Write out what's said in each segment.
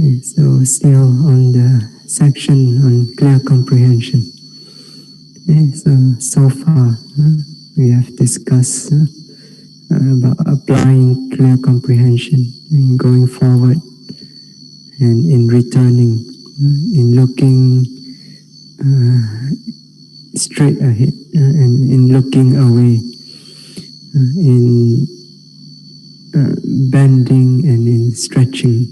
So still on the section on clear comprehension. So far we have discussed about applying clear comprehension in going forward and in returning, in looking straight ahead and in looking away, in bending and in stretching.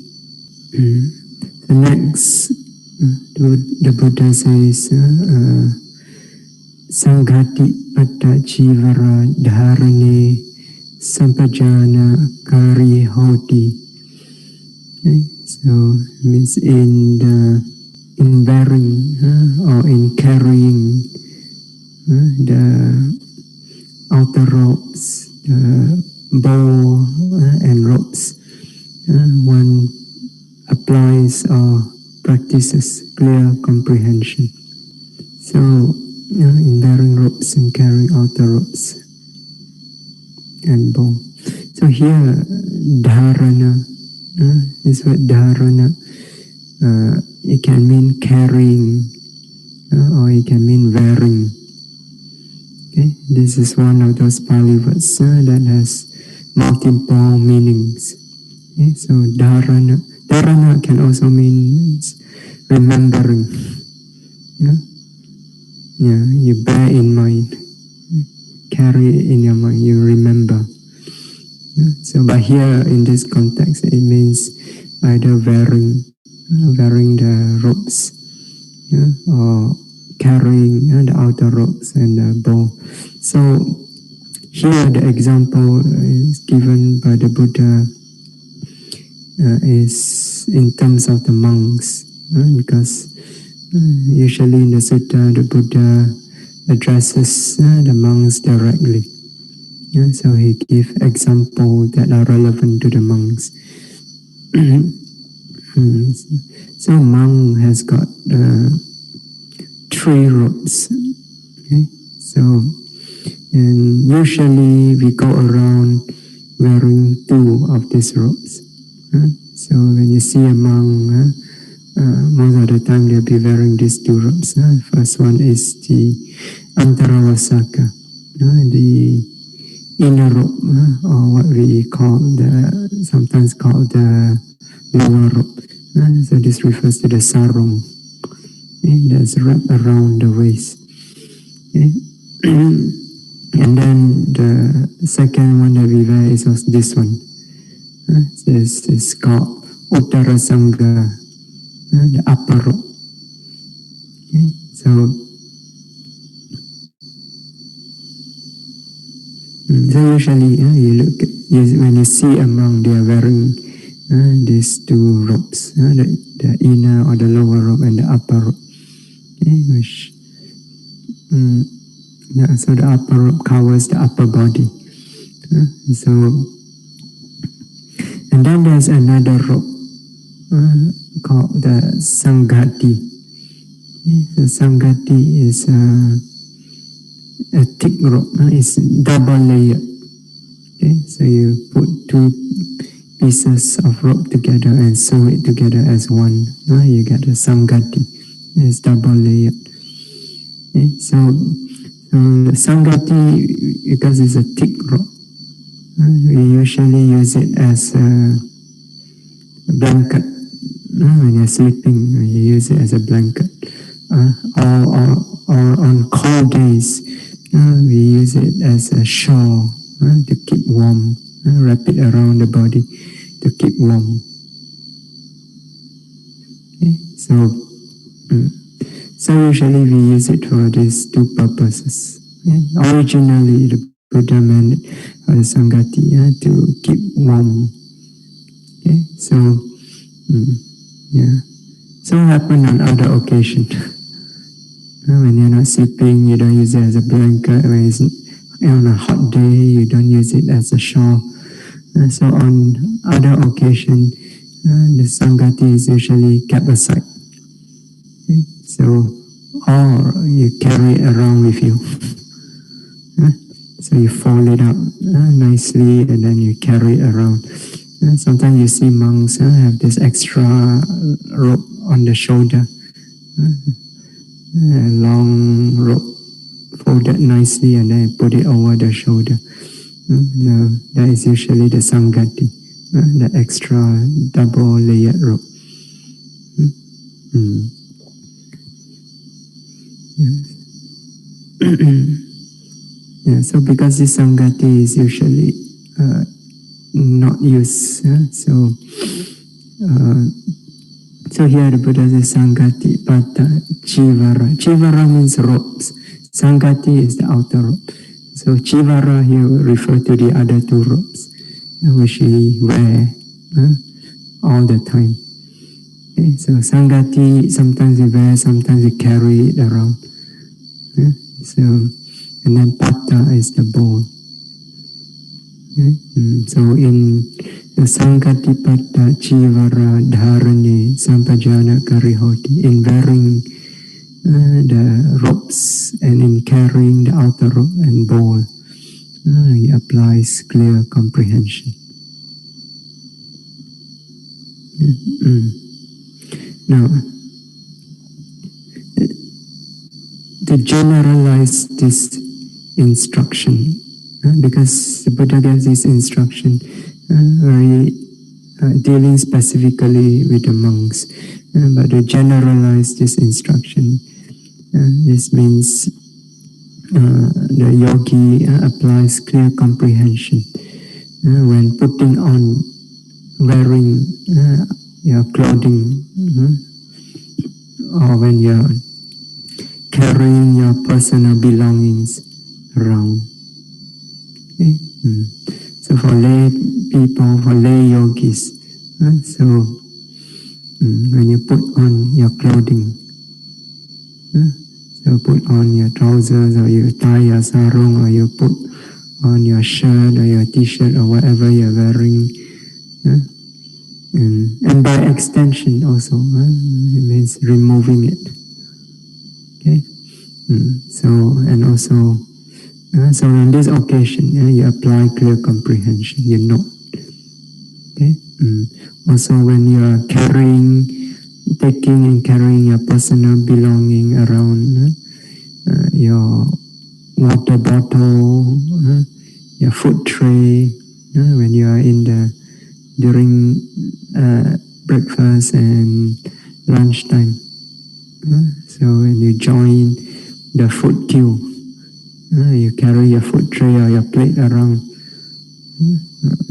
The next, the Buddha says, Sanghati patta chivara dharane sampajana kari hoti. So it means in bearing or in carrying the outer ropes, the bow and ropes, one applies or practices clear comprehension. So in bearing ropes and carrying outer ropes and bow. So here dharana, this word dharana, it can mean carrying or it can mean wearing. Okay? This is one of those Pali words that has multiple meanings. Okay? So dharana can also mean remembering. You bear in mind, carry it in your mind, you remember. So, but here in this context, it means either wearing the ropes, or carrying the outer ropes and the bow. So, here the example is given by the Buddha is in terms of the monks, because usually in the sutta, the Buddha addresses the monks directly. So he gives examples that are relevant to the monks. So monk has got 3 ropes. Okay? So, and usually we go around wearing 2 of these ropes. So when you see a monk, most of the time they'll be wearing these 2 ropes. First one is the antaravasaka, the inner rope, or what we sometimes call the lower rope. So this refers to the sarong, that's wrapped around the waist. And then the second one that we wear is also this one. This is called uttarasanga, the upper rope. So usually when you see a monk, they are wearing these 2 ropes, the inner or the lower rope and the upper rope. So the upper rope covers the upper body. And then there's another rope called the sanghati. The sanghati is a thick rope. It's double layered. Okay? So you put 2 pieces of rope together and sew it together as one. You get a sanghati. It's double layered. Okay? So the sanghati, because it's a thick rope, we usually use it as a blanket. When you're sleeping, you use it as a blanket. Or on cold days, we use it as a shawl to keep warm. Wrap it around the body to keep warm. Okay? So usually we use it for these 2 purposes. Okay? Originally, the Buddha meant for the sanghati to keep warm. Okay? So happen on other occasions. When you're not sleeping, you don't use it as a blanket. When it's on a hot day, you don't use it as a shawl. So on other occasions, the sanghati is usually kept aside. Okay? So, or you carry it around with you. So you fold it up nicely and then you carry it around. Sometimes you see monks have this extra rope on the shoulder, a long rope folded nicely, and then put it over the shoulder. That is usually the sangati, the extra double layered rope. Yeah, so because this sangati is usually not used, so here the Buddha says sangati, pata, chivara. Chivara means ropes. Sangati is the outer rope. So chivara here will refer to the other two ropes, which we wear all the time. Okay, so sangati, sometimes we wear, sometimes we carry it around. So, and then pata is the bowl. So in the sangati pata chivara dharane sampajana karihoti, in wearing the ropes and in carrying the outer rope and bowl, he applies clear comprehension. Now, to generalize this instruction, because the Buddha gives this instruction very dealing specifically with the monks, but to generalize this instruction, this means the yogi applies clear comprehension when putting on, wearing your clothing, or when you're carrying your personal belongings around. Okay? So for lay people, for lay yogis, so when you put on your clothing, so put on your trousers, or you tie your sarong, or you put on your shirt or your t-shirt or whatever you're wearing, and by extension also, it means removing it. Okay, so and also, so on this occasion, you apply clear comprehension. You know. Okay. Also, when you are taking and carrying your personal belonging around, your water bottle, your food tray, when you are during breakfast and lunchtime. So when you join the food queue, you carry your food tray or your plate around.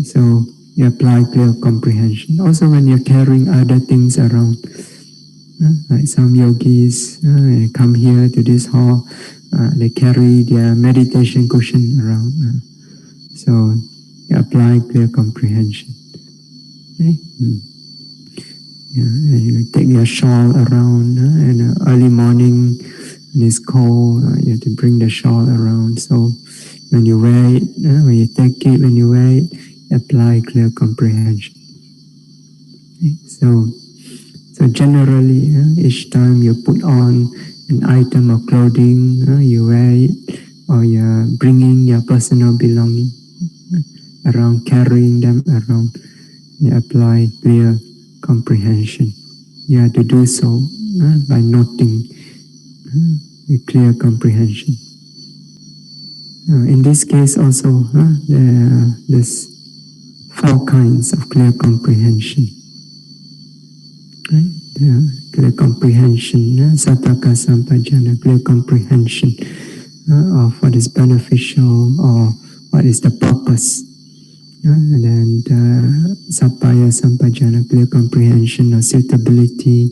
So you apply clear comprehension. Also when you're carrying other things around, like some yogis come here to this hall, they carry their meditation cushion around. So you apply clear comprehension. Okay? You take your shawl around, and early morning when it's cold, you have to bring the shawl around. So when you wear it, when you take it, when you wear it, apply clear comprehension. Okay? So generally, each time you put on an item of clothing, you wear it, or you're bringing your personal belonging around, carrying them around, you apply clear comprehension. You have to do so by noting with clear comprehension. In this case also, there's 4 kinds of clear comprehension. Right? Clear comprehension, sataka sampajana, clear comprehension of what is beneficial or what is the purpose. And then sapaya sampajana, clear comprehension of suitability,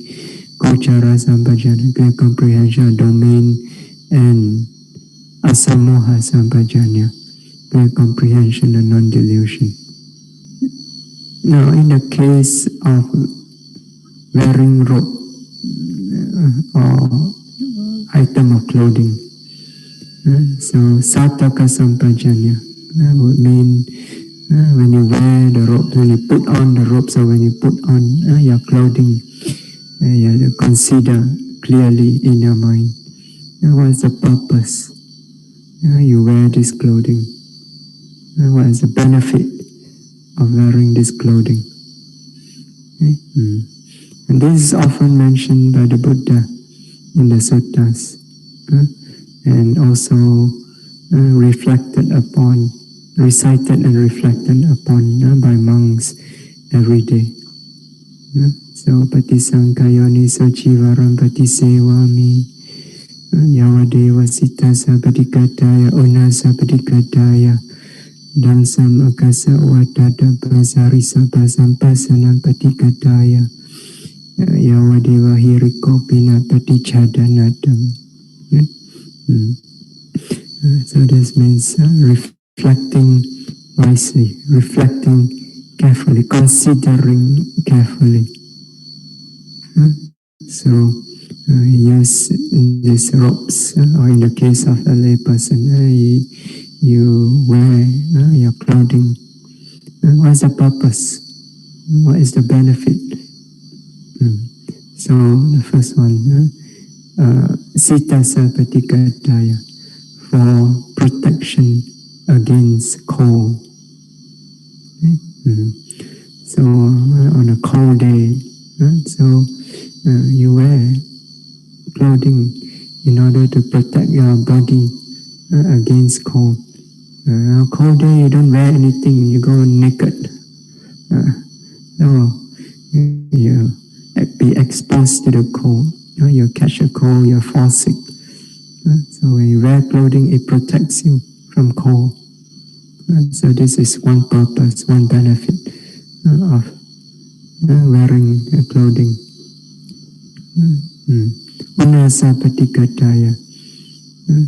gochara sampajana, clear comprehension of domain, and asamoha sampajana, clear comprehension of non-delusion. Now, in the case of wearing robe or item of clothing, so sataka sampajanya would mean when you wear the robe, when you put on the robe, so when you put on your clothing, you have to consider clearly in your mind, what is the purpose you wear this clothing, what is the benefit of wearing this clothing. Okay? And this is often mentioned by the Buddha in the suttas, and also reflected upon, recited and reflected upon by monks every day. So patisankayoni sochivaram patisewami yawadeva sitasa patikataya unasa patikataya dansam akasa wadada basarisa basampasanam patikataya yawadeva hiriko pinapati chadanadam. So this means reflecting wisely, reflecting carefully, considering carefully. So use these robes, or in the case of a lay person, you wear your clothing. What is the purpose? What is the benefit? So the first one, sitasa patikataya, for protection against cold. So on a cold day, so you wear clothing in order to protect your body against cold. On a cold day, you don't wear anything, you go naked. No, you be exposed to the cold. You catch a cold, you fall sick. So when you wear clothing, it protects you from cold. So this is one purpose, one benefit of wearing clothing. Unasa patikataya,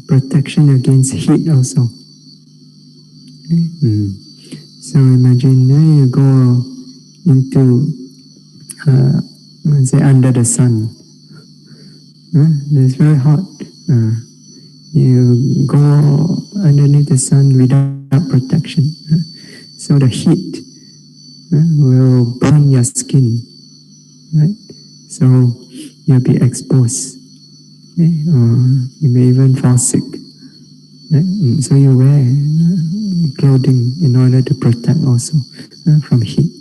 protection against heat also. So imagine you go into, say, under the sun. It's very hot. You go underneath the sun without protection. So the heat will burn your skin. Right? So you'll be exposed. You may even fall sick. Right? So you wear clothing in order to protect also from heat.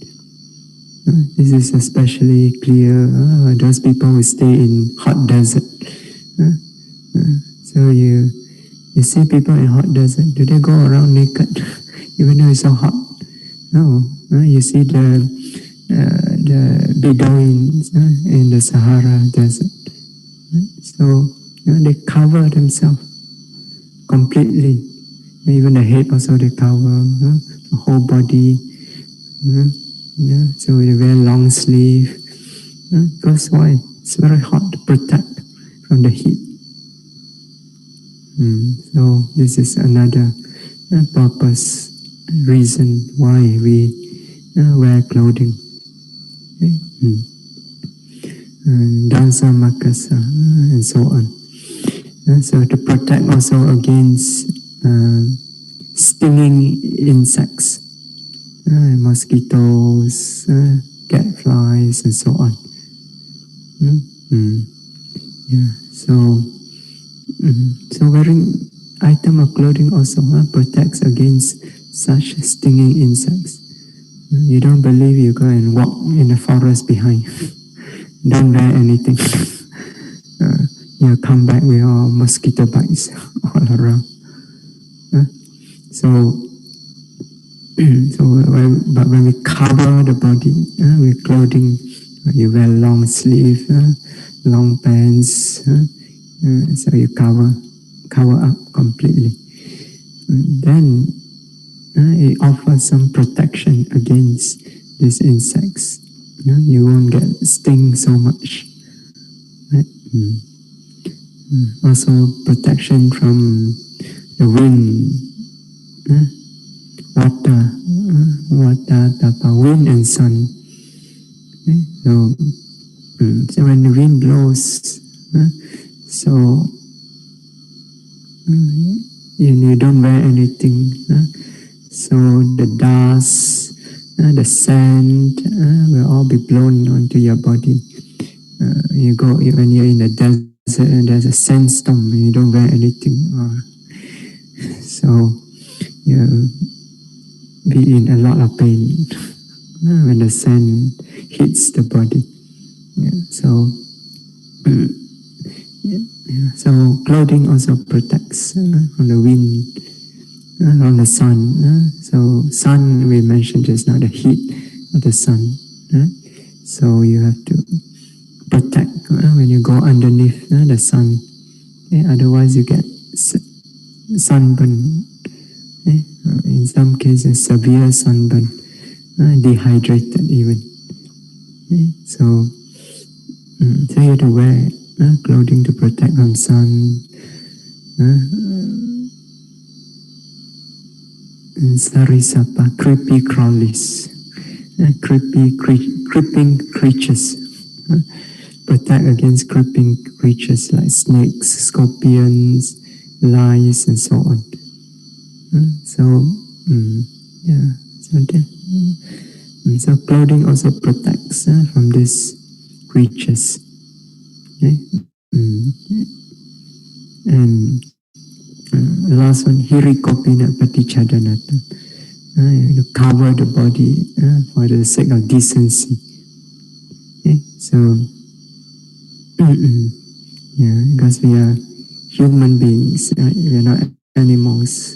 This is especially clear those people who stay in hot desert. So you see people in hot desert, do they go around naked even though it's so hot? No. You see the Bedouins in the Sahara desert. So they cover themselves completely. Even the head also they cover, the whole body. So they wear long sleeve. Because why? It's very hot to protect from the heat. So this is another purpose, reason why we wear clothing. Dansa makasa and so on. So to protect also against stinging insects, mosquitoes, gadflies, and so on. So wearing item of clothing also protects against such stinging insects. You don't believe, you go and walk in the forest behind. Don't wear anything. You come back with all mosquito bites all around. But when we cover the body with clothing, you wear long sleeve, long pants, so you cover up completely. Then it offers some protection against these insects. You won't get sting so much. Right? Also protection from the wind, wind and sun. So when the wind blows, so you don't wear anything. So the dust, the sand will all be blown onto your body. When you're in the desert and there's a sandstorm and you don't wear anything. So be in a lot of pain when the sun hits the body. Yeah, so, so clothing also protects from the wind, from the sun. So sun, we mentioned just now, the heat of the sun. So you have to protect when you go underneath the sun. Otherwise you get sunburn. In some cases, severe sunburn, dehydrated even. So you have to wear clothing to protect from sun. Sarisapa, creepy crawlies, creeping creatures. Protect against creeping creatures like snakes, scorpions, lice, and so on. So clothing also protects from these creatures. Okay? And last one, hirikopina patichadanata. To cover the body for the sake of decency. Okay? So, because we are human beings, we are not animals.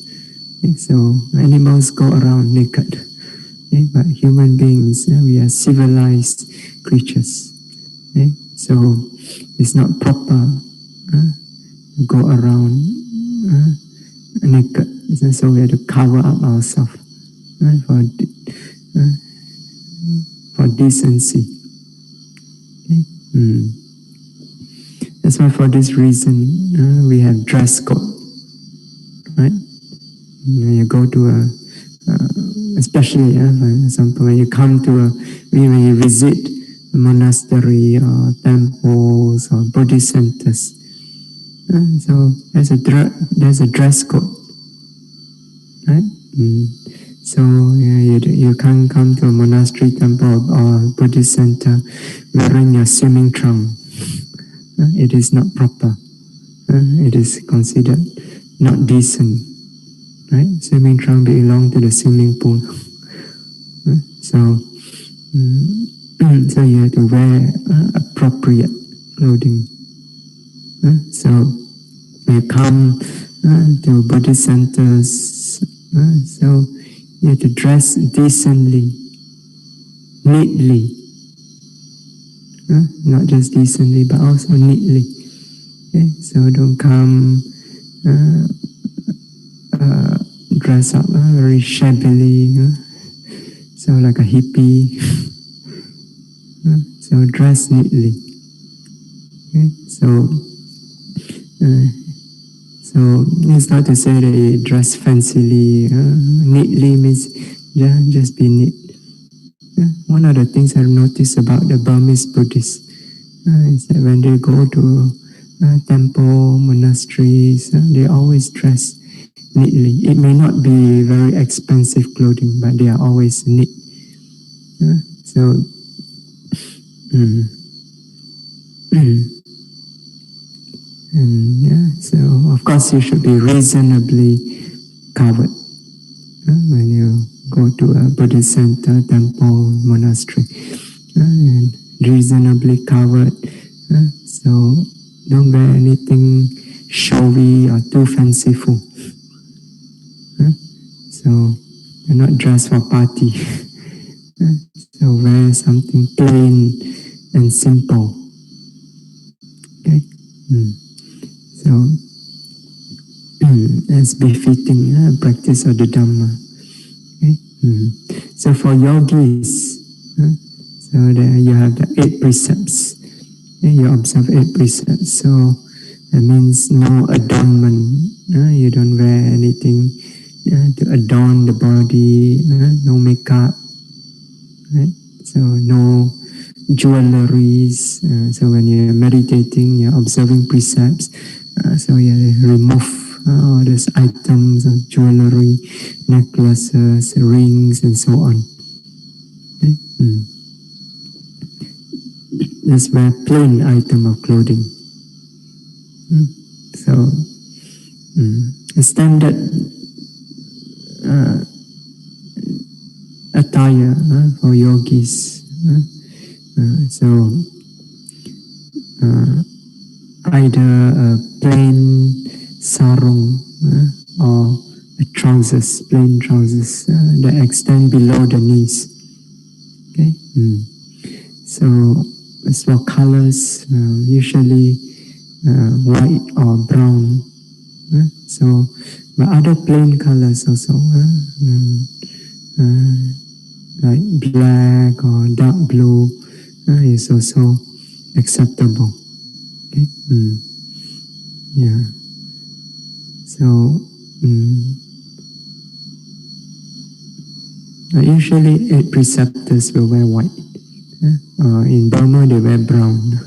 Okay? So animals go around naked. Okay? But human beings, we are civilized creatures. Okay? So it's not proper to go around naked. So we have to cover up ourselves for decency. Okay? That's why for this reason we have dress code, right? When you go to especially for example, when you come to when you visit a monastery or temples or Buddhist centers, so there's a dress code, right? So you can't come to a monastery, temple, or Buddhist center wearing your swimming trunk. It is not proper. It is considered not decent. Right? Swimming trunk belong to the swimming pool. So you have to wear appropriate clothing. So when you come to Buddhist centers, so you have to dress decently, neatly. Not just decently, but also neatly. Okay? So don't come dress up very shabbily, so like a hippie. So dress neatly. Okay? So it's not to say that you dress fancily. Neatly means just be neat. One of the things I've noticed about the Burmese Buddhists is that when they go to temple, monasteries, they always dress neatly. It may not be very expensive clothing, but they are always neat. So of course you should be reasonably covered when you go to a Buddhist center, temple, monastery, and reasonably covered. So don't wear anything showy or too fanciful. So you're not dressed for party. So wear something plain and simple. Okay. So as befitting practice of the Dhamma. Okay. So for yogis, so there you have the 8 precepts. You observe 8 precepts. So that means no adornment. You don't wear anything to adorn the body. No makeup. Right? So no jewelries. So when you're meditating, you're observing precepts. So you remove all those items of jewelry, necklaces, rings, and so on. Okay? Just wear plain item of clothing. So a standard attire for yogis. So either a plain sarong or trousers, plain trousers that extend below the knees. Okay. So as for colors, usually white or brown. So, but other plain colors also, like black or dark blue, is also acceptable. Okay. Yeah. So usually 8 preceptors will wear white. In Burma they wear brown,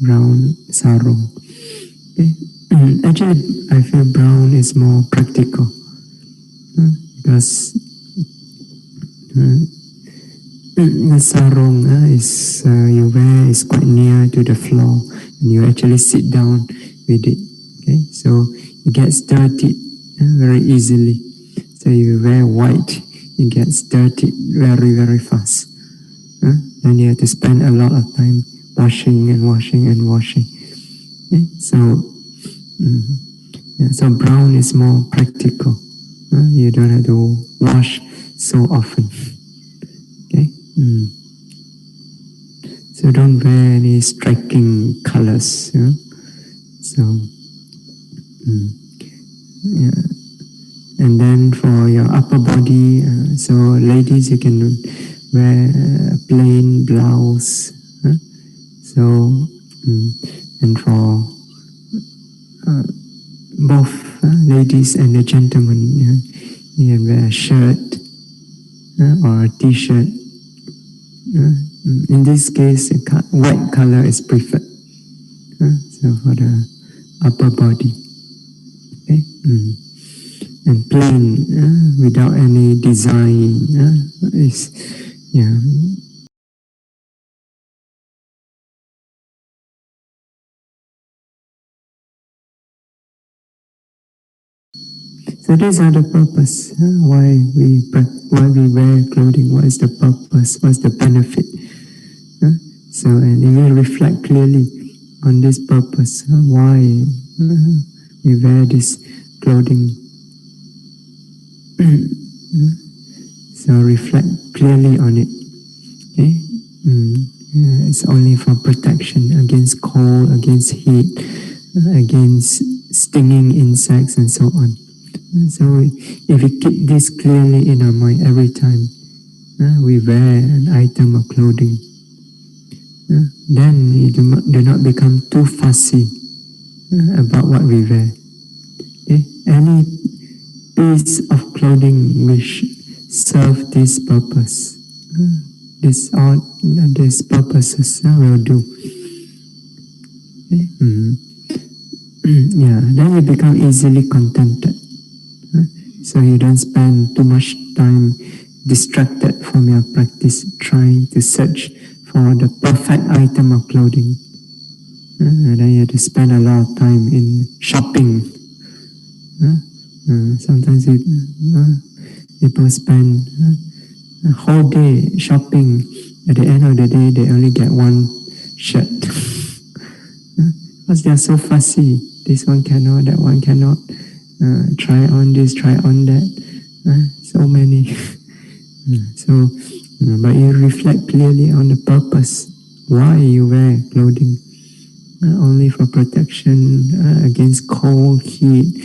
brown sarong. Okay. Actually, I feel brown is more practical because the sarong is you wear is quite near to the floor, and you actually sit down with it. Okay, so it gets dirty very easily. So you wear white, it gets dirty very fast. Then you have to spend a lot of time washing and washing and washing. Okay? So so brown is more practical. You don't have to wash so often. Okay. So don't wear any striking colors. So yeah. And then for your upper body, so ladies, you can wear a plain blouse. So and for both ladies and the gentlemen, you can wear a shirt or a t-shirt. In this case, white color is preferred. So for the upper body, okay, and plain without any design is So these are the purpose why we wear clothing. What is the purpose? What's the benefit? So and if we reflect clearly on this purpose, why we wear this clothing. So reflect clearly on it. Okay? It's only for protection against cold, against heat, against stinging insects, and so on. So if we keep this clearly in our mind every time we wear an item of clothing, then we do not become too fussy about what we wear. Okay? Any piece of clothing which serve this purpose, these purposes will do. Okay? Then you become easily contented. So you don't spend too much time distracted from your practice trying to search for the perfect item of clothing. And then you have to spend a lot of time in shopping. Sometimes people spend a whole day shopping. At the end of the day, they only get one shirt. Because they are so fussy. This one cannot, that one cannot. Try on this, try on that. So many. But you reflect clearly on the purpose. Why you wear clothing. Only for protection against cold, heat,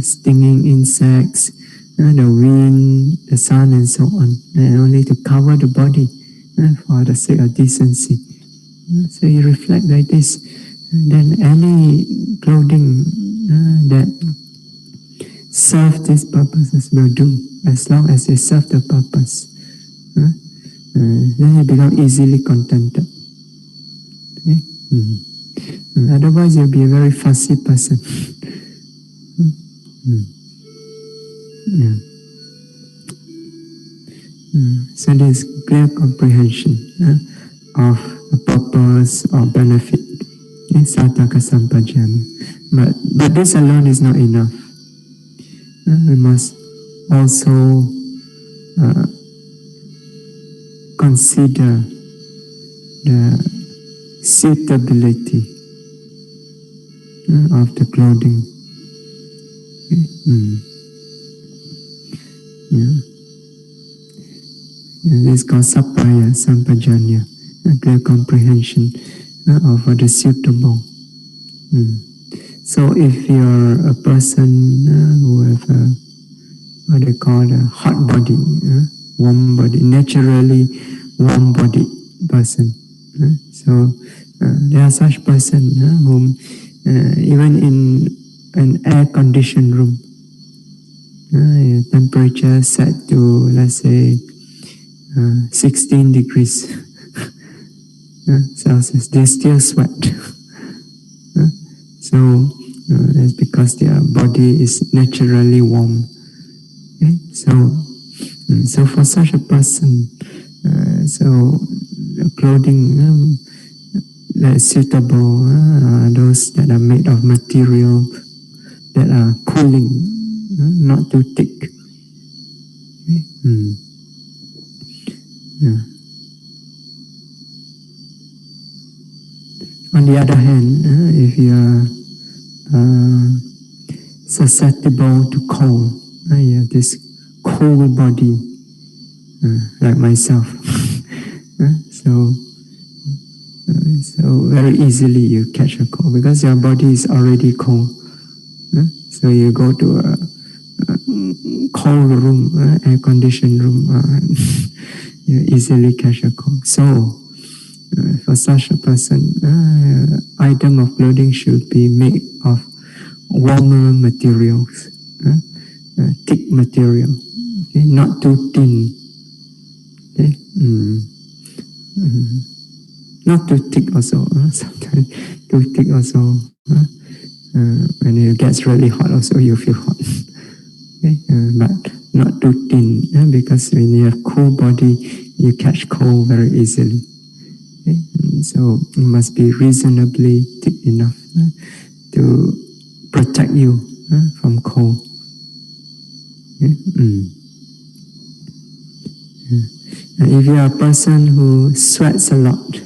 stinging insects, the wind, the sun, and so on. And only to cover the body for the sake of decency. So you reflect like this. Then any clothing that serve these purposes will do, as long as they serve the purpose. Then you become easily contented. Okay? Otherwise, you'll be a very fussy person. So there's clear comprehension of the purpose or benefit. Sataka sampajana. But this alone is not enough. We must also consider the suitability of the clothing. This is called sappaya sampajanya, clear comprehension of what is suitable. So if you're a person who have a, what they call a hot body, warm body, naturally warm body person. So there are such person whom even in an air-conditioned room, temperature set to, let's say, 16 degrees Celsius, they still sweat. So that's because their body is naturally warm. Okay? So for such a person, so clothing that is suitable, those that are made of material that are cooling, not too thick. Okay? On the other hand, if you are susceptible to cold, you have this cold body, like myself, so very easily you catch a cold because your body is already cold. So you go to a cold room, air-conditioned room, you easily catch a cold. So for such a person, item of clothing should be made of warmer materials, thick material, okay? Not too thin. Okay? Not too thick also. Sometimes too thick also. When it gets really hot also you feel hot. Okay? But not too thin, because when you have cool body, you catch cold very easily. Okay? So it must be reasonably thick enough to protect you from cold. Okay? If you are a person who sweats a lot,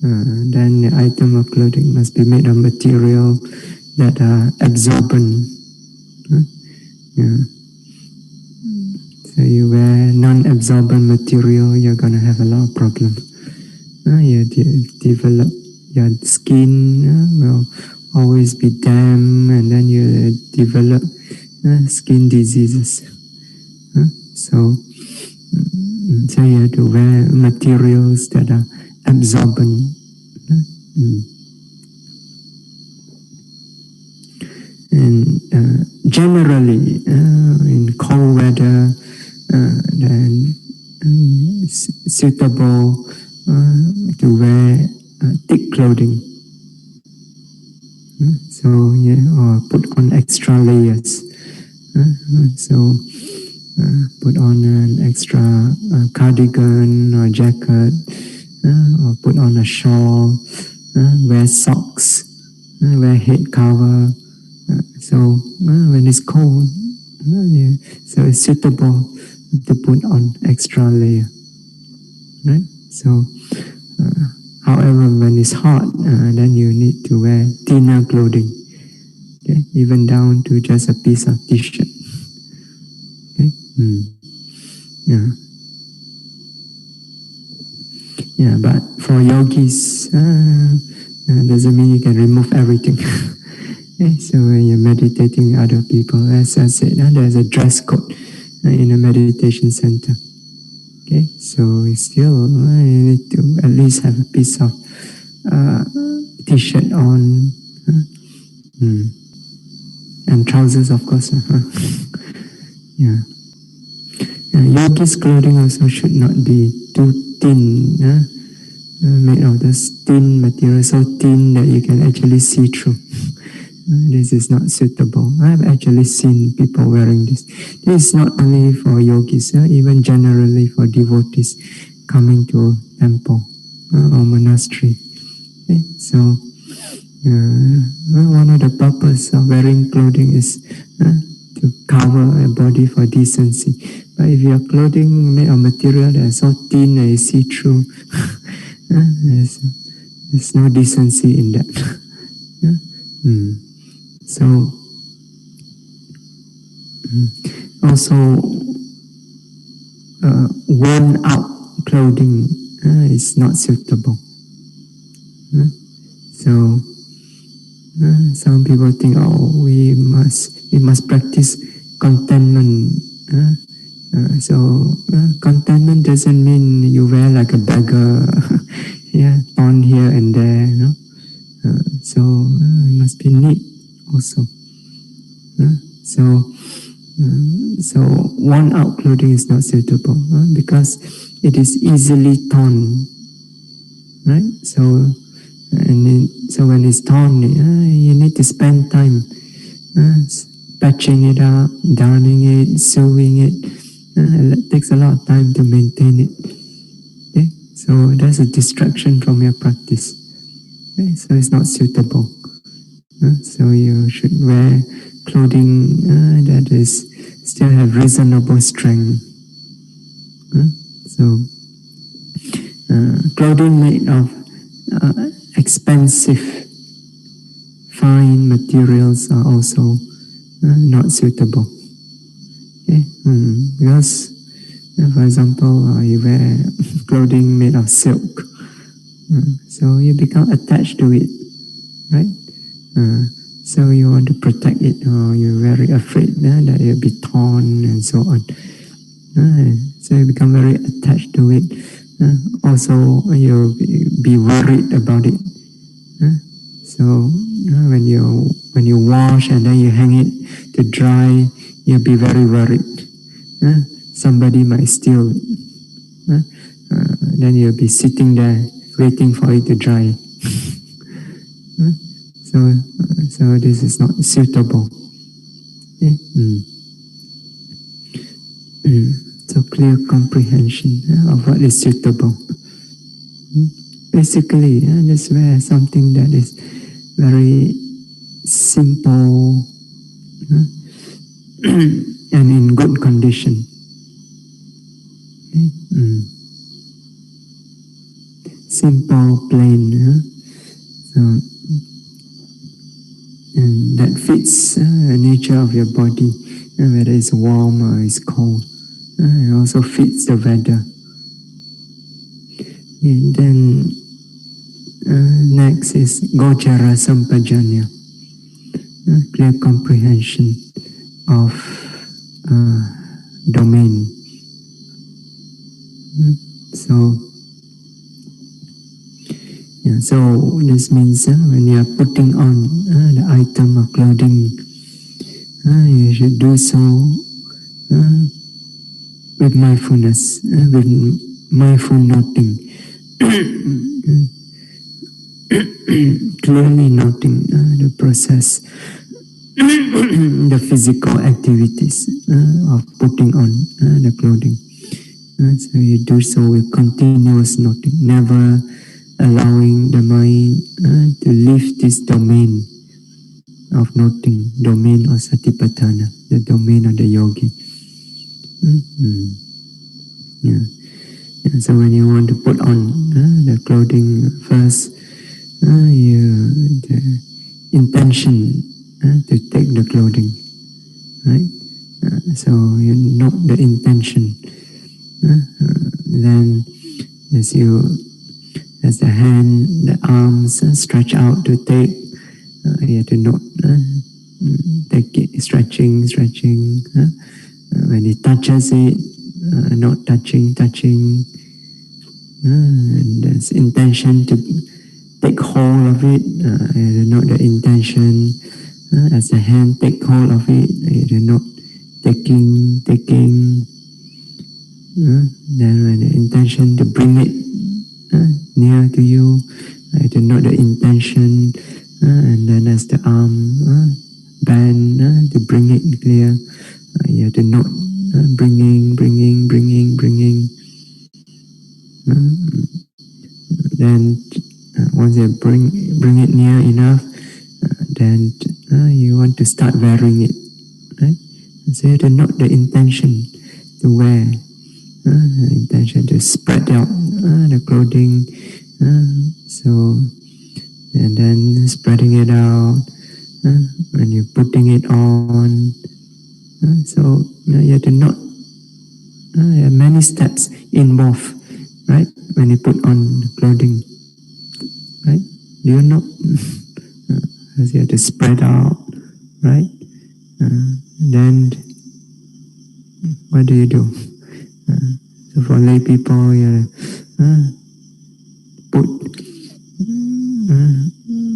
then the item of clothing must be made of material that are absorbent. So you wear non-absorbent material, you're going to have a lot of problems. You develop, your skin will always be damp, and then you develop skin diseases. So you have to wear materials that are absorbent. And generally, in cold weather, then it's suitable to wear thick clothing. So or put on extra layers. So put on an extra cardigan or jacket, or put on a shawl, wear socks, wear head cover. So when it's cold, so it's suitable to put on extra layer. Right? So, however, when it's hot, then you need to wear thinner clothing. Okay? Even down to just a piece of t-shirt. Okay? Yeah, but for yogis, doesn't mean you can remove everything. Okay? So when you're meditating with other people, as I said, there's a dress code in a meditation center. Okay, so still you need to at least have a piece of t-shirt on, and trousers, of course. Yeah. Yogi's clothing also should not be too thin, made of this thin material, so thin that you can actually see through. This is not suitable. I've actually seen people wearing this. This is not only for yogis, even generally for devotees coming to a temple or monastery. Okay? So, one of the purposes of wearing clothing is to cover a body for decency. But if your clothing made of material that is so thin that you see through, there's no decency in that. So also worn out clothing is not suitable. So some people think, oh, we must practice contentment. So contentment doesn't mean you wear like a beggar, torn here and there. So it must be neat also. So worn out clothing is not suitable because it is easily torn, right? So when it's torn, you need to spend time patching it up, darning it, sewing it. It takes a lot of time to maintain it. Okay? So that's a distraction from your practice. Okay? So it's not suitable. So you should wear clothing that is still have reasonable strength. So clothing made of expensive, fine materials are also not suitable. Okay? Because, for example, you wear clothing made of silk, so you become attached to it, right? So you want to protect it, or you're very afraid that it'll be torn and so on. So you become very attached to it. Also, you'll be worried about it. So when you wash and then you hang it to dry, you'll be very worried. Somebody might steal it. Then you'll be sitting there waiting for it to dry. So this is not suitable. Okay? So clear comprehension of what is suitable. Basically, just wear something that is very simple and in good condition. Okay? Simple, plain. So, and that fits the nature of your body, whether it's warm or it's cold. It also fits the weather. And then next is Gochara Sampajanya, clear comprehension of domain. So this means when you are putting on the item of clothing, you should do so with mindfulness, with mindful noting, clearly noting the process, the physical activities of putting on the clothing. So you do so with continuous noting, never allowing the mind to leave this domain of noting, domain of satipatthana, the domain of the yogi. So when you want to put on the clothing first, the intention to take the clothing, right? So you note the intention. Then as the hand, the arms stretch out to take, you have to note, take it, stretching. When it touches it, not touching. And there's intention to take hold of it, you note the intention. As the hand take hold of it, you note taking. Then when the intention to bring it near to you, to note the intention, and then as the arm bend to bring it clear, you have to note bringing. Then once you bring it near enough, then you want to start wearing it, right? So you have to note the intention to wear, the intention to spread out the clothing. So, and then spreading it out when you're putting it on. So you have to note. There are many steps involved, right? When you put on clothing, right? Do you know? You have to spread out, right? Then what do you do? So for lay people, you put,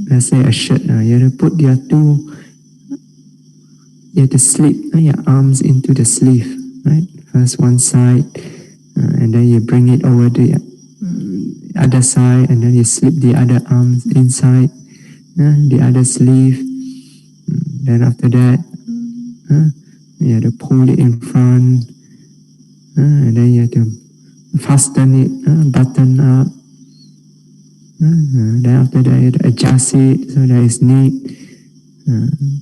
let's say a shirt. You have to put your you have to slip your arms into the sleeve, right? First one side, and then you bring it over the other side, and then you slip the other arms inside the other sleeve. Then after that, you have to pull it in front, and then you have to fasten it, button up. Then after that, you have to adjust it so that it's neat.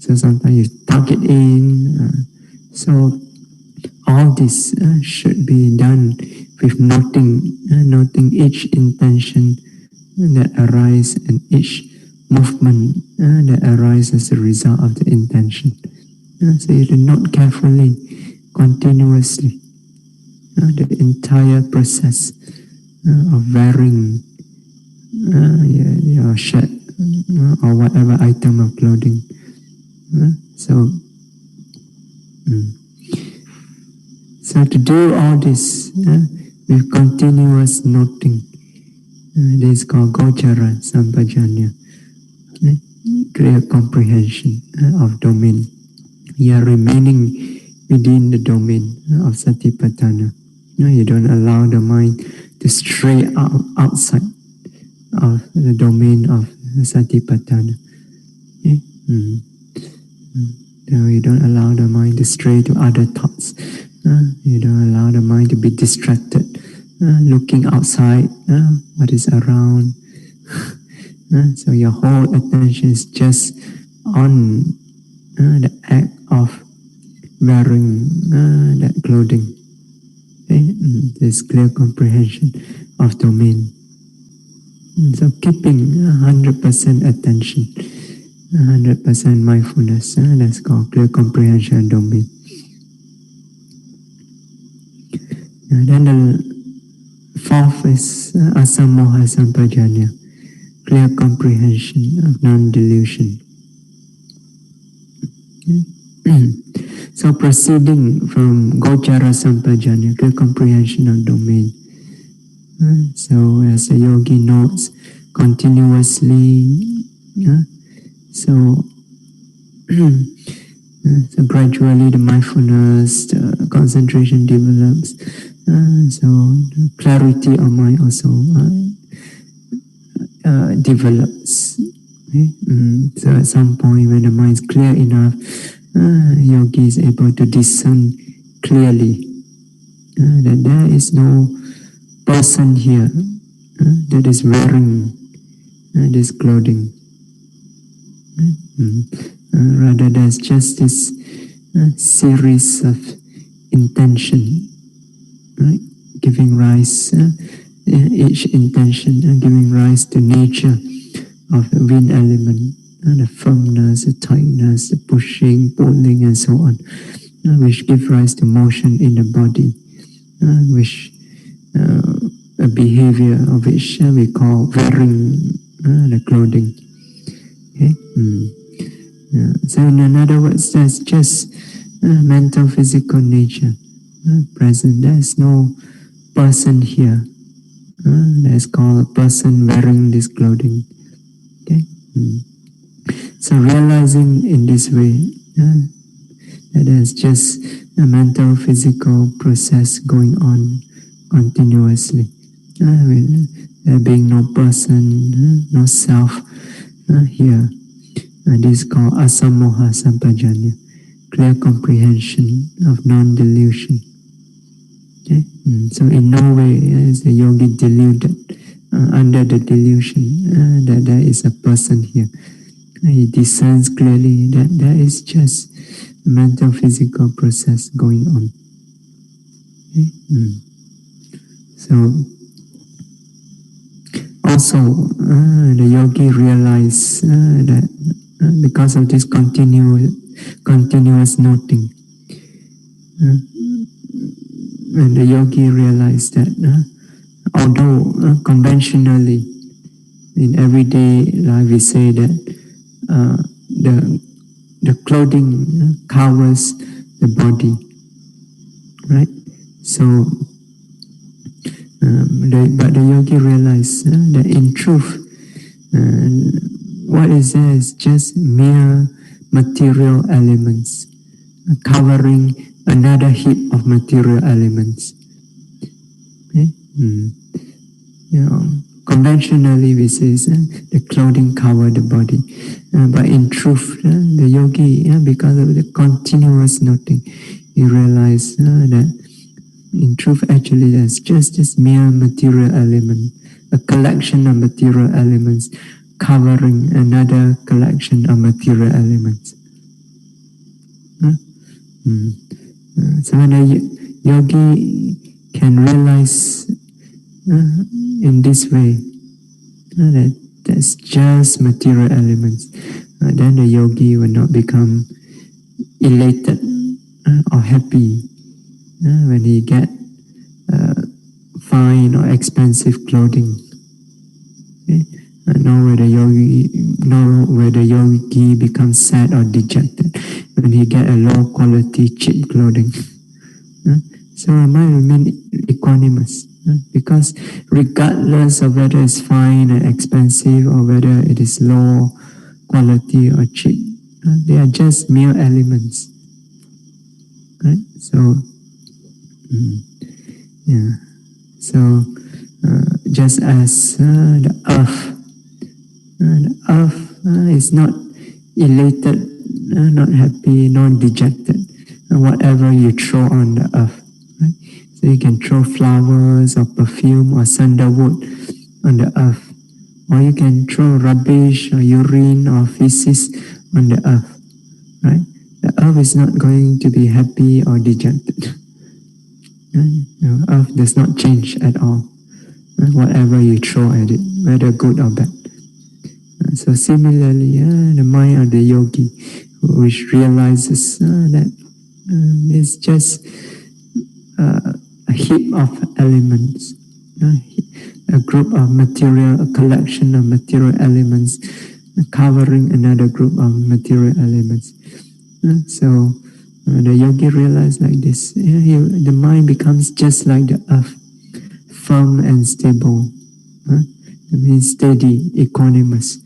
So sometimes you tuck it in. So all this should be done with noting each intention that arises and each movement that arises as a result of the intention. So you have to note carefully, continuously, the entire process of wearing your shirt or whatever item of clothing. So to do all this with continuous noting, this is called Gochara Sampajanya, clear comprehension of domain. You are remaining within the domain of Satipatthana. You don't allow the mind to stray outside of the domain of Satipatthana. Okay? You don't allow the mind to stray to other thoughts. You don't allow the mind to be distracted, looking outside what is around. So your whole attention is just on the act of wearing that clothing. Okay? This clear comprehension of domain. So keeping 100% attention, 100% mindfulness, that's called clear comprehension of domain. And then the fourth is asamoha sampajanya, clear comprehension of non-delusion. So proceeding from Gochara Sampajanya, clear comprehension of domain. So as the yogi notes continuously, so gradually the mindfulness, the concentration develops. So the clarity of mind also develops. Okay? So at some point when the mind is clear enough, yogi is able to discern clearly that there is no person here that is wearing this clothing. Rather, there's just this series of intention, right? Giving rise, each intention giving rise to nature of the wind element, the firmness, the tightness, the pushing, pulling, and so on, which give rise to motion in the body, which a behavior of which we call wearing the clothing. Okay? So in other words, there's just mental, physical nature present. There's no person here. That's called a person wearing this clothing. Okay? So realizing in this way that there's just a mental, physical process going on continuously. There being no person, no self here. This is called asamoha sampajanya, clear comprehension of non-delusion. Okay? So in no way is the yogi deluded under the delusion that there is a person here. He discerns clearly that there is just mental physical process going on. Okay? So also the yogi realized that because of this continuous noting, and the yogi realized that although conventionally in everyday life we say that the clothing covers the body, right? So but the yogi realized that in truth what is there is just mere material elements covering another heap of material elements. Okay? Conventionally we say the clothing cover the body, but in truth the yogi, because of the continuous noting, he realized that in truth actually there's just this mere material element, a collection of material elements covering another collection of material elements. So when a yogi can realize in this way that there's just material elements, then the yogi will not become elated or happy when he get fine or expensive clothing. Okay? Nor where the yogi becomes sad or dejected when he get a low quality cheap clothing. So our mind remain equanimous, because regardless of whether it's fine and expensive or whether it is low quality or cheap, they are just mere elements. Right? So so just as the earth is not elated, not happy, not dejected, whatever you throw on the earth. Right? So you can throw flowers or perfume or sandalwood on the earth, or you can throw rubbish or urine or feces on the earth. Right? The earth is not going to be happy or dejected. The earth does not change at all, whatever you throw at it, whether good or bad. So similarly, the mind of the yogi, which realizes that it's just a heap of elements, a group of material, a collection of material elements covering another group of material elements. So the yogi realized like this, the mind becomes just like the earth, firm and stable. It means steady, equanimous.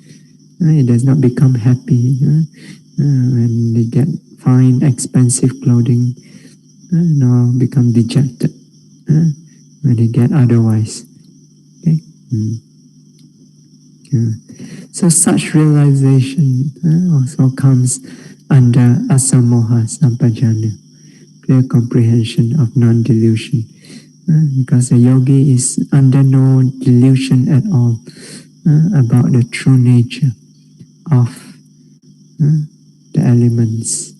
It does not become happy when they get fine, expensive clothing, nor become dejected when they get otherwise. Okay? So such realization also comes under asamoha sampajanya, clear comprehension of non-delusion, because the yogi is under no delusion at all about the true nature of the elements.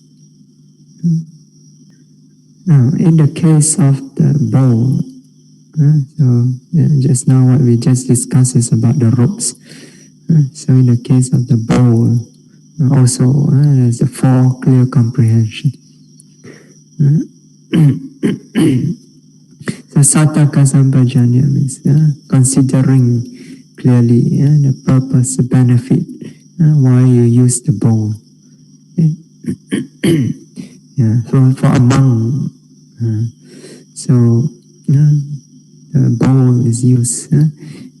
Now, in the case of the bowl, so just now what we just discussed is about the ropes. So in the case of the bowl, also there's the four clear comprehension. So sataka sampajanya means considering clearly the purpose, the benefit, why you use the bowl. Okay? For a monk, so the bowl is used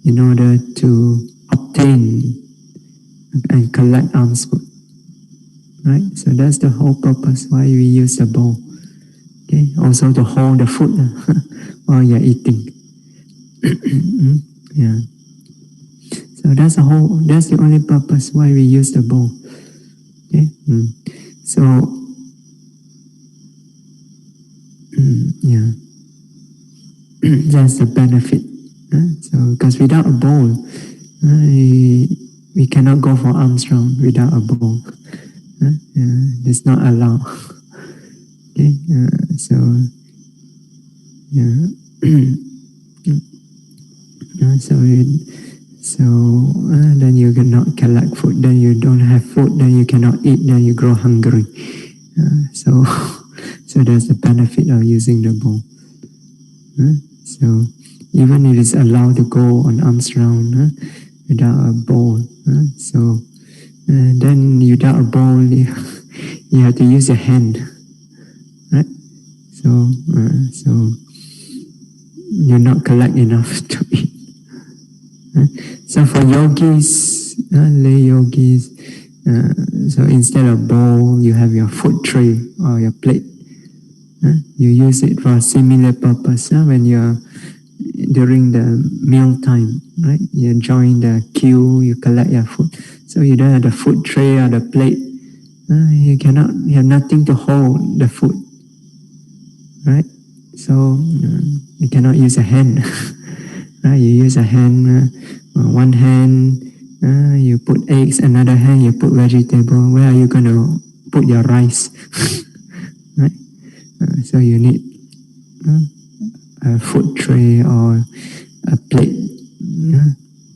in order to obtain and collect alms food. Right? So that's the whole purpose why we use the bowl. Okay? Also to hold the food while you're eating. So that's the only purpose why we use the bowl. Okay? So that's the benefit. So because without a bowl, we cannot go for alms round without a bowl. It's not allowed. Okay, so yeah. Then you cannot collect food. Then you don't have food. Then you cannot eat. Then you grow hungry. So so there's the benefit of using the bowl. So even it is allowed to go on arms round without a bowl. So then without a bowl, you have to use your hand, right? So so you not collect enough to eat. So for yogis, lay yogis, so instead of bowl, you have your food tray or your plate. You use it for a similar purpose when you're during the meal time, right? You join the queue, you collect your food. So you don't have the food tray or the plate. You have nothing to hold the food, right? So you cannot use a hand. Right? You use a hand, one hand, you put eggs, another hand you put vegetable. Where are you going to put your rice? Right? So you need a food tray or a plate.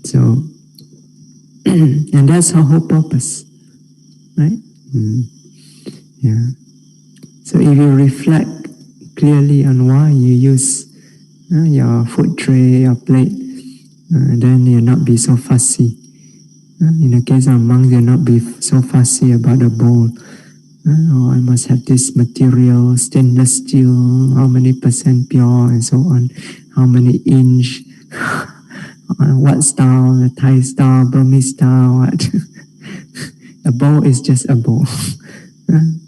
So and that's the whole purpose, right? Yeah. So if you reflect clearly on why you use your food tray, your plate, then you'll not be so fussy. In the case of monks, you'll not be so fussy about the bowl. I must have this material, stainless steel, how many percent pure, and so on, how many inch, what style, the Thai style, Burmese style, what. A bowl is just a bowl,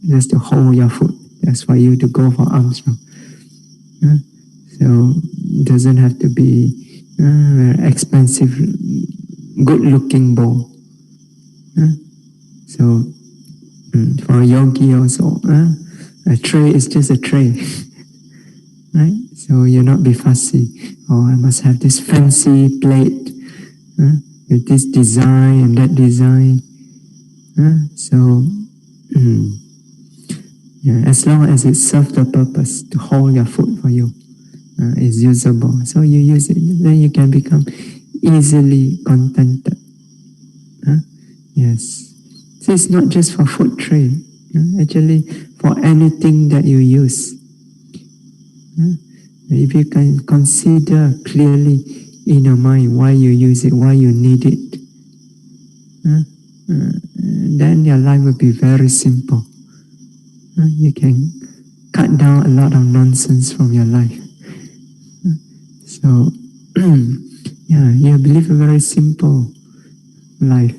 just to hold your food. That's for you to go for arms round. So it doesn't have to be very expensive, good-looking bowl. So for a yogi also, a tray is just a tray, right? So you'll not be fussy. Oh, I must have this fancy plate with this design and that design. So yeah, as long as it serves the purpose to hold your food for you, is usable. So you use it, then you can become easily contented. Yes. So it's not just for food tray. Actually, for anything that you use. If you can consider clearly in your mind why you use it, why you need it, then your life will be very simple. You can cut down a lot of nonsense from your life. So, yeah, you live a very simple life,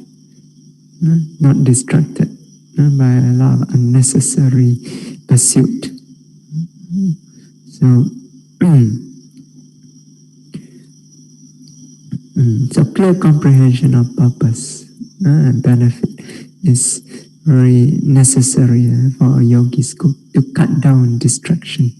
not distracted by a lot of unnecessary pursuit. So, so clear comprehension of purpose and benefit is very necessary for a yogi's to cut down distraction.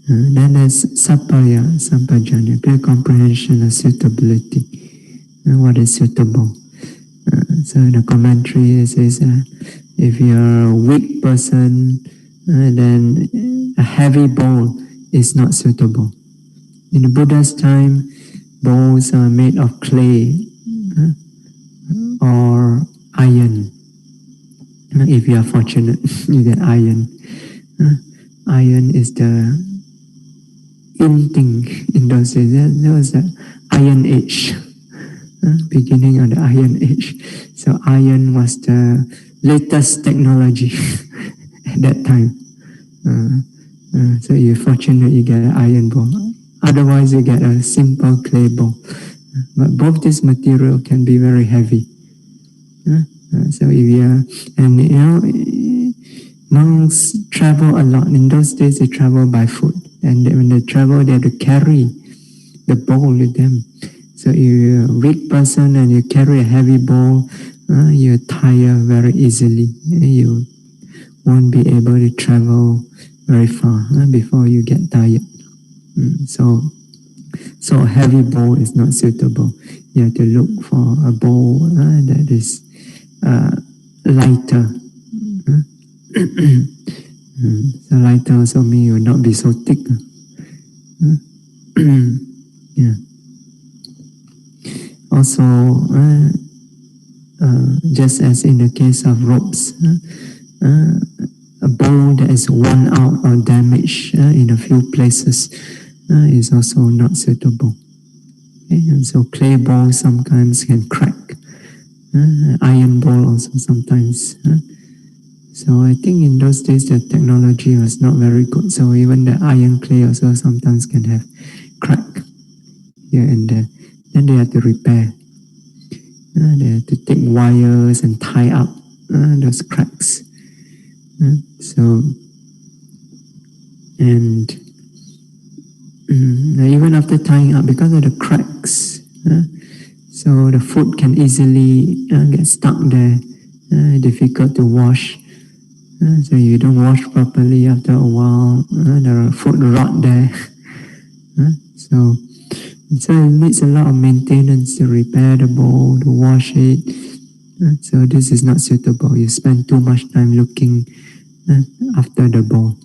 Then there's sapaya, sampajanya, clear comprehension of suitability. What is suitable? So in the commentary it says, if you're a weak person, then a heavy bowl is not suitable. In the Buddha's time, bowls are made of clay or iron. If you are fortunate, you get iron. Iron is the in thing in those days. There was the Iron Age, beginning of the Iron Age. So iron was the latest technology at that time. So you're fortunate you get an iron bowl. Otherwise you get a simple clay bowl. But both this material can be very heavy. So if you are, and you know, monks travel a lot. In those days they travel by foot. And when they travel, they have to carry the bowl with them. So if you're a weak person and you carry a heavy bowl, you tire very easily. You won't be able to travel very far before you get tired. So a heavy bowl is not suitable. You have to look for a bowl that is lighter. So lighter also means you will not be so thick. Yeah. Also, just as in the case of ropes, a bowl that is worn out or damaged in a few places is also not suitable. Okay? And so clay bowls sometimes can crack. Iron bowl also sometimes. So I think in those days the technology was not very good. So even the iron clay also sometimes can have crack here and there. Then they have to repair. They have to take wires and tie up those cracks. So, and even after tying up, because of the cracks, so the food can easily get stuck there, difficult to wash. So you don't wash properly, after a while, the food rot there. So it needs a lot of maintenance to repair the bowl, to wash it. So this is not suitable. You spend too much time looking after the bowl.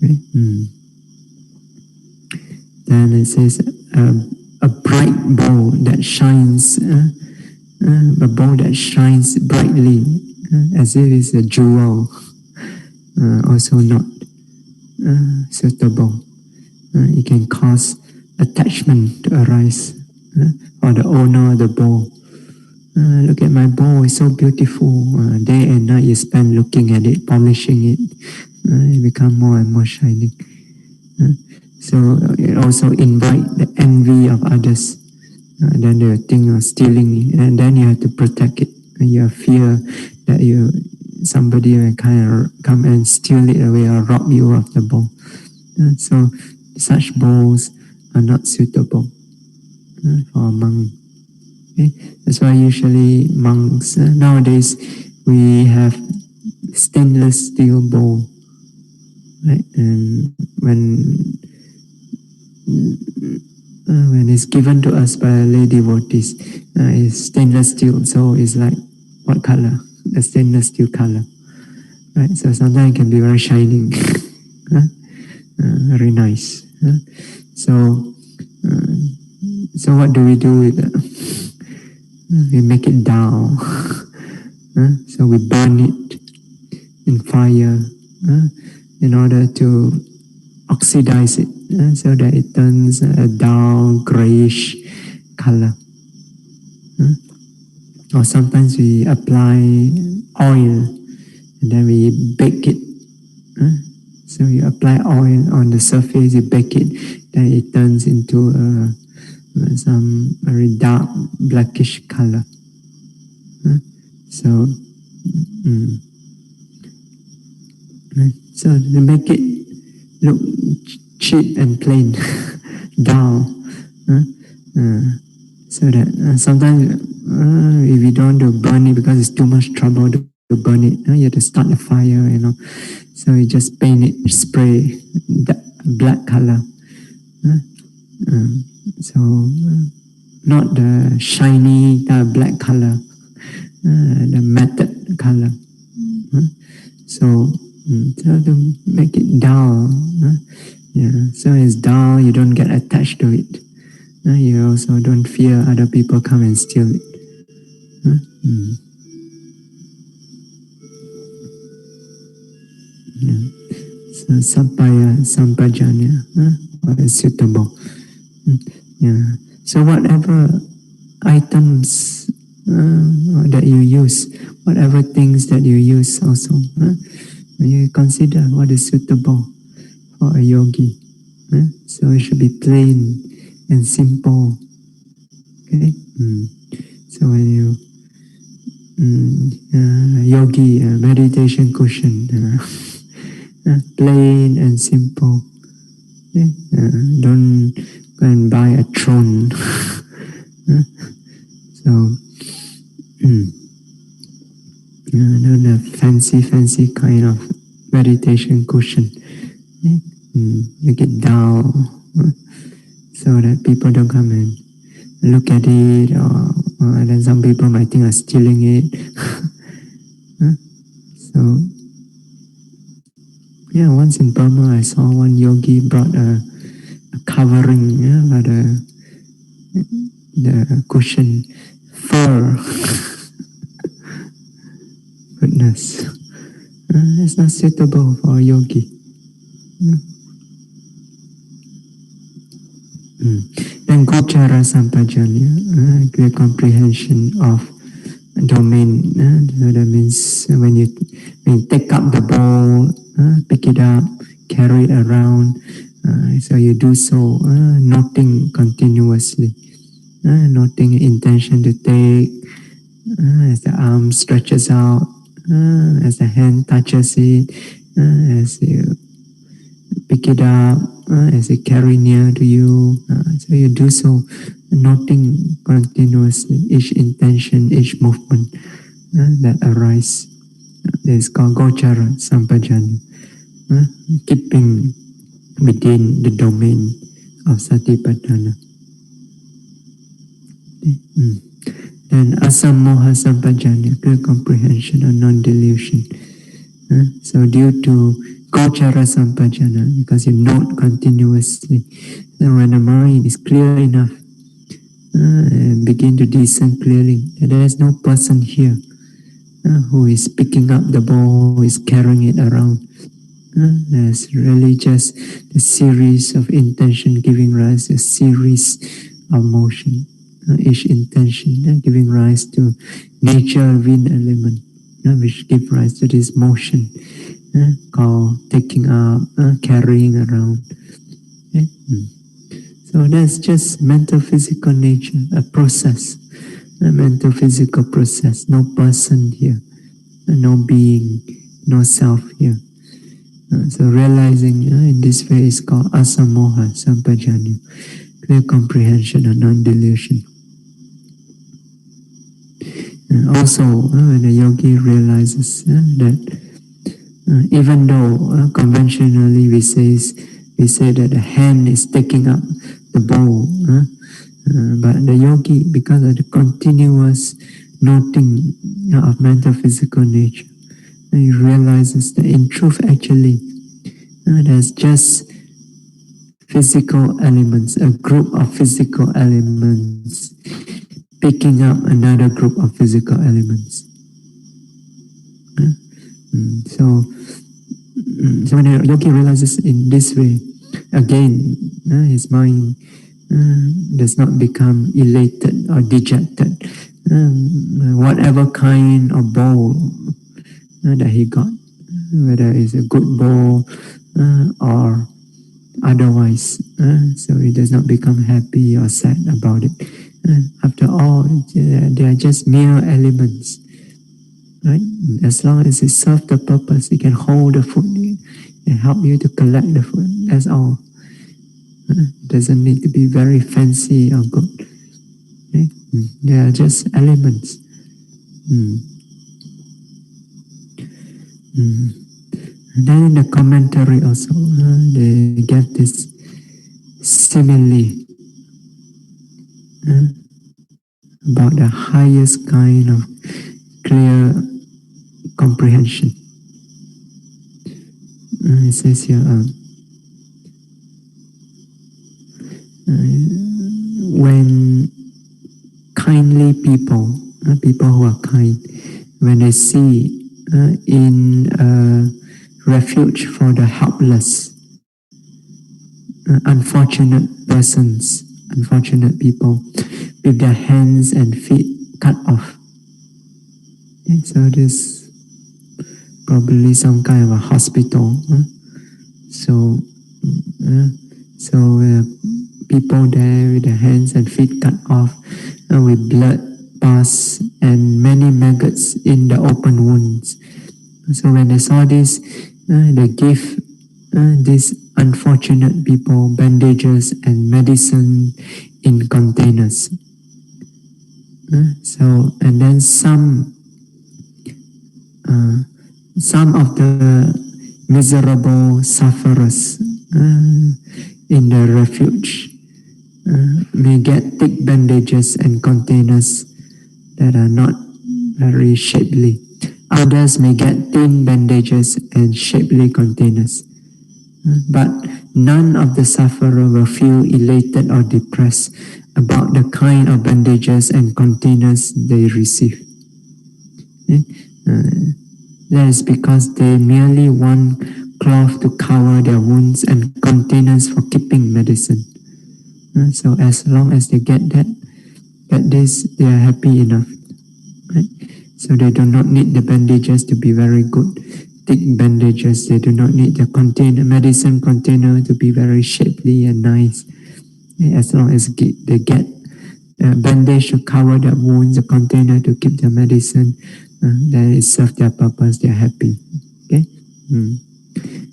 Okay? Then it says a bright bowl that shines, a bowl that shines brightly, as if it's a jewel, also not suitable. It can cause attachment to arise for the owner of the bowl. Look at my bowl, it's so beautiful. Day and night you spend looking at it, polishing it. It becomes more and more shining. So it also invite the envy of others. Then they think of stealing it, and then you have to protect it. And you have fear that somebody will kind of come and steal it away or rob you of the bowl. So such bowls are not suitable for a monk. Okay? That's why usually monks, nowadays we have stainless steel bowl. Right? And when it's given to us by lay devotees, it's stainless steel, so it's like what color? The stainless steel color. Right? So sometimes it can be very shining. Very nice. So what do we do with it? We make it dull. So we burn it in fire in order to oxidize it so that it turns a dull grayish color. Or sometimes we apply oil and then we bake it. So you apply oil on the surface, you bake it, then it turns into some very dark blackish color. So to make it look cheap and plain, dull, so that sometimes if you don't want to burn it because it's too much trouble to burn it, you have to start a fire, So you just paint it, spray black color. So not the shiny black color, the matted color. So to make it dull, so it's dull, you don't get attached to it. You also don't fear other people come and steal it. So sampajanya, is suitable. So whatever items that you use, whatever things that you use also, you consider what is suitable for a yogi. So it should be plain and simple. Okay. So when you yogi meditation cushion, plain and simple. Okay? Don't go and buy a throne. So don't have fancy kind of meditation cushion. Okay? Make it dull so that people don't come and look at it, or then some people might think I'm stealing it. So, yeah, once in Burma, I saw one yogi brought a covering, but the cushion fur. Goodness, it's not suitable for a yogi. Then Gochara Sampajanya, clear comprehension of domain. So that means when you take up the bowl, pick it up, carry it around. So you do so, noting continuously, noting intention to take, as the arm stretches out, as the hand touches it, as you pick it up, as it carry near to you. So you do so, noting continuously each intention, each movement that arise. This is called Gochara Sampajanya, keeping within the domain of Satipatthana. Then Asamoha Sampajanya, clear comprehension or non-delusion. So due to Gochara Sampajanya, because you note continuously, then when the mind is clear enough, and begin to discern clearly that there is no person here who is picking up the bowl, who is carrying it around. There's really just a series of intention giving rise to a series of motion. Each intention giving rise to nature wind element, which give rise to this motion called taking up, carrying around. So that's just mental physical nature, a process, a mental physical process. No person here, no being, no self here. So realizing in this way is called Asamoha Sampajanya, clear comprehension and non-delusion. Also, when the yogi realizes that even though conventionally we say that the hand is taking up the bowl, but the yogi, because of the continuous noting of mental physical nature, he realizes that in truth actually there's just physical elements, a group of physical elements picking up another group of physical elements. So when a yogi realizes in this way, again, his mind does not become elated or dejected. Whatever kind of bowl that he got, whether it's a good bowl or otherwise, so he does not become happy or sad about it. After all, they are just mere elements. Right? As long as it serves the purpose, it can hold the food and help you to collect the food. That's all. It doesn't need to be very fancy or good. Okay? They are just elements. And then in the commentary also, they get this simile about the highest kind of clear comprehension. It says here, when kindly people, people who are kind, when they see in a refuge for the helpless, unfortunate persons, unfortunate people, with their hands and feet cut off. Okay, so this probably some kind of a hospital. So people there with their hands and feet cut off, with blood, pus, and many maggots in the open wounds. So when they saw this, they gave these unfortunate people bandages and medicine in containers. And then some of the miserable sufferers in the refuge, may get thick bandages and containers that are not very shapely. Others may get thin bandages and shapely containers. But none of the sufferer will feel elated or depressed about the kind of bandages and containers they receive. That is because they merely want cloth to cover their wounds and containers for keeping medicine. So as long as they get this, they are happy enough. Right? So they do not need the bandages to be very good, thick bandages. They do not need the medicine container to be very shapely and nice. As long as they get a bandage to cover their wounds, a container to keep their medicine, then it serves their purpose. They are happy. Okay.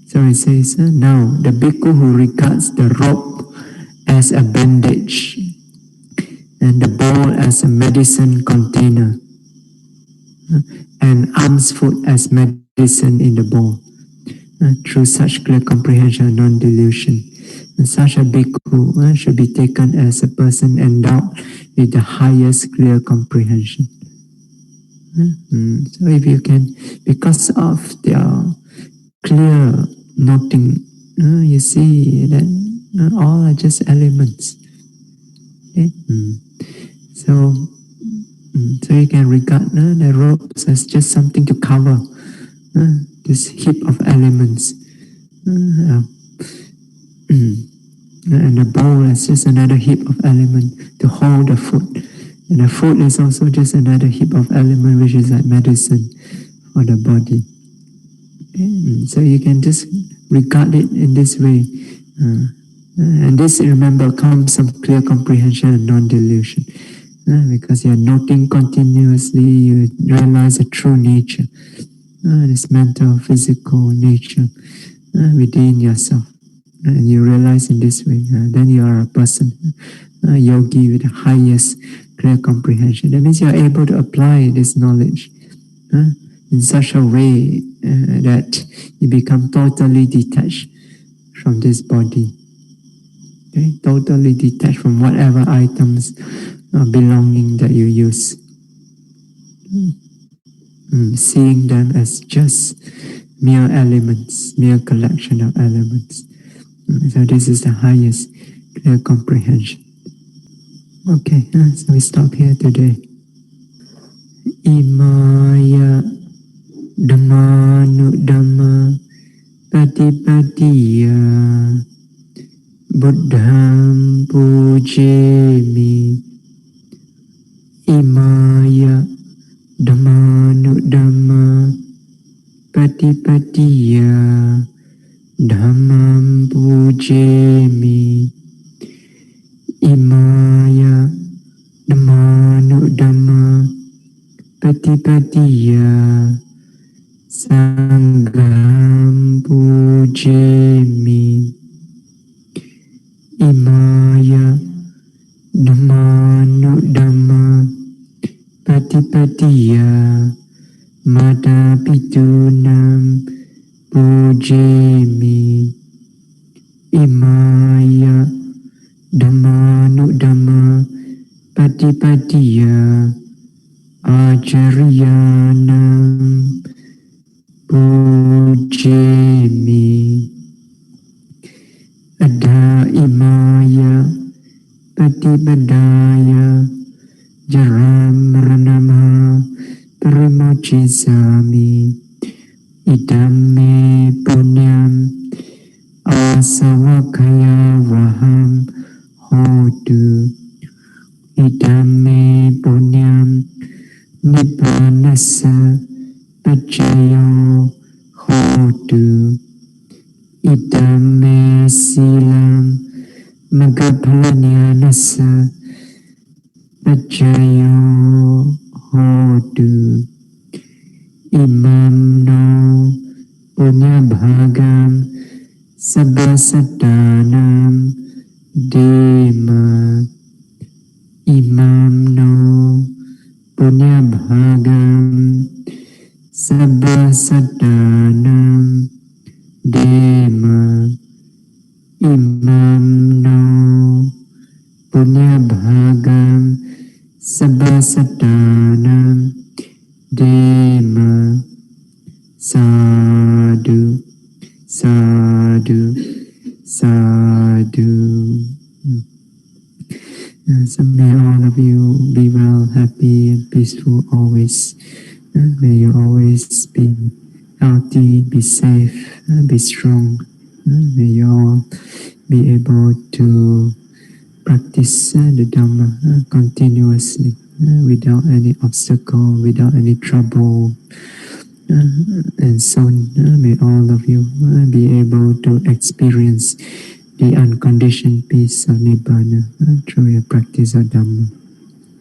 So it says, now the bhikkhu who regards the rope as a bandage and the bowl as a medicine container, and alms food as medicine in the bowl, through such clear comprehension and non-delusion, such a bhikkhu should be taken as a person endowed with the highest clear comprehension. So if you can, because of their clear noting, you see that all are just elements. Okay? So you can regard the ropes as just something to cover this heap of elements, and the bowl is just another heap of elements to hold the food, and the food is also just another heap of elements, which is like medicine for the body. Okay? So you can just regard it in this way, and this, remember, comes from clear comprehension and non-delusion. Because you are noting continuously, you realize the true nature, this mental, physical nature within yourself. And you realize in this way, then you are a person, a yogi with the highest clear comprehension. That means you are able to apply this knowledge in such a way that you become totally detached from this body. Okay? Totally detached from whatever items belonging that you use, seeing them as just mere elements, mere collection of elements. So this is the highest clear comprehension. Okay, so we stop here today. Imaya Dhammanu Dhamma Patipatiya Buddham Pujemi. Imaya Dhammanu Dhamma Patipatiya Dhammam Pujemi. Imaya Dhammanu Dhamma Patipatiya Sangham Pujemi. Imaya Dhammanu Dhamma Patipatiya Mata Pitunam Pujemi. Imaya Dhammanu Dhamma Patipatiya Acharyanam Pujemi. Adha imaya Patibadaya Jaram Ranama Parimochisami. Idame Punyam Asavakaya Vaham Hotu. Idame Punyam Nibbanasa Pachayo Hotu. Idame Silam Magaphalanyanasa Pachayo Hotu. Imam no Punya Bhagam Sabbasadanam Dema. Imam no Punya Bhagam Sabbasadanam Dema. Imam no Sadanam Dema Sadhu Sadhu Sadhu. So may all of you be well, happy and peaceful always. May you always be healthy, be safe, be strong. May you all be able to practice the Dhamma continuously without any obstacle, without any trouble. And soon may all of you be able to experience the unconditioned peace of Nibbana through your practice of Dhamma.